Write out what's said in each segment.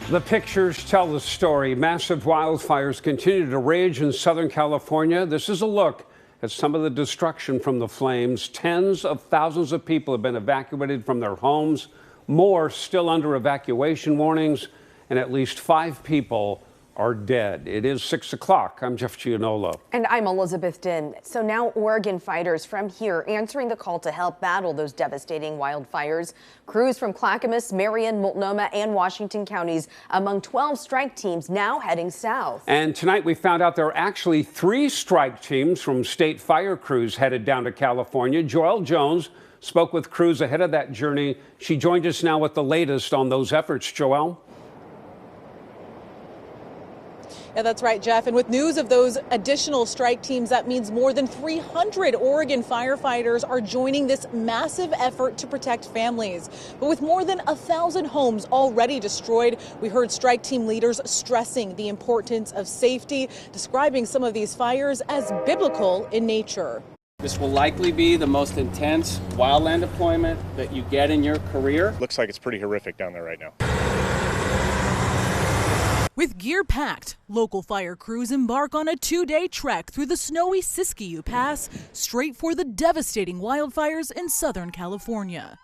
The pictures tell the story. Massive wildfires continue to rage in Southern California. This is a look at some of the destruction from the flames. Tens of thousands of people have been evacuated from their homes. More still under evacuation warnings, and at least 5 people are dead. It is 6 o'clock. I'm Jeff Giannolo. And I'm Elizabeth Din. So now Oregon fighters from here answering the call to help battle those devastating wildfires. Crews from Clackamas, Marion, Multnomah, and Washington counties among 12 strike teams now heading south. And tonight we found out there are actually 3 strike teams from state fire crews headed down to California. Joelle Jones spoke with crews ahead of that journey. She joined us now with the latest on those efforts. Joelle? Yeah, that's right, Jeff. And with news of those additional strike teams, that means more than 300 Oregon firefighters are joining this massive effort to protect families. But with more than 1,000 homes already destroyed, we heard strike team leaders stressing the importance of safety, describing some of these fires as biblical in nature. This will likely be the most intense wildland deployment that you get in your career. Looks like it's pretty horrific down there right now. With gear packed, local fire crews embark on a 2-day trek through the snowy Siskiyou Pass, straight for the devastating wildfires in Southern California.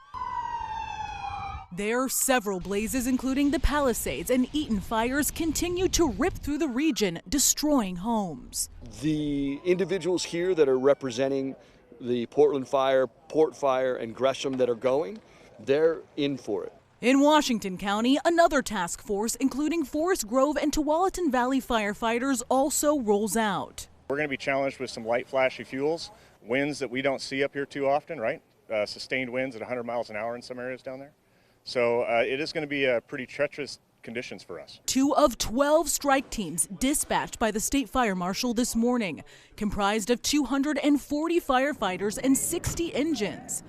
There, several blazes, including the Palisades and Eaton fires, continue to rip through the region, destroying homes. The individuals here that are representing the Portland Fire, Port Fire, and Gresham that are going, they're in for it. In Washington County, another task force, including Forest Grove and Tualatin Valley firefighters, also rolls out. We're going to be challenged with some light flashy fuels, winds that we don't see up here too often, right? Sustained winds at 100 miles an hour in some areas down there. So it is going to be pretty treacherous conditions for us. 2 of 12 strike teams dispatched by the state fire marshal this morning, comprised of 240 firefighters and 60 engines.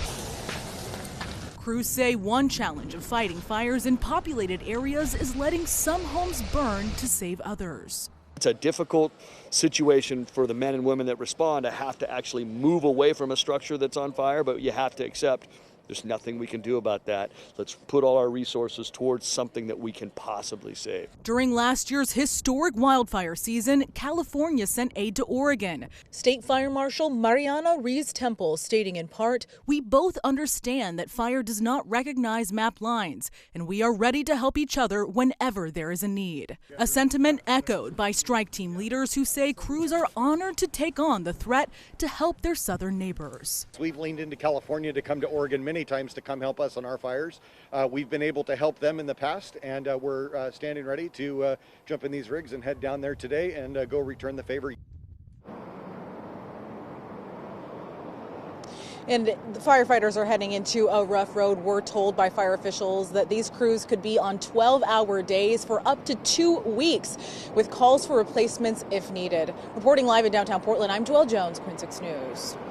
Crews say one challenge of fighting fires in populated areas is letting some homes burn to save others. It's a difficult situation for the men and women that respond to have to actually move away from a structure that's on fire, but you have to accept there's nothing we can do about that. Let's put all our resources towards something that we can possibly save. During last year's historic wildfire season, California sent aid to Oregon. State Fire Marshal Mariana Rees-Temple stating in part, "We both understand that fire does not recognize map lines, and we are ready to help each other whenever there is a need." A sentiment echoed by strike team leaders who say crews are honored to take on the threat to help their southern neighbors. We've leaned into California to come to Oregon many times to come help us on our fires. We've been able to help them in the past, and we're standing ready to jump in these rigs and head down there today and go return the favor. And the firefighters are heading into a rough road. We're told by fire officials that these crews could be on 12-hour days for up to 2 weeks, with calls for replacements if needed. Reporting live in downtown Portland, I'm Joelle Jones, KOIN 6 News.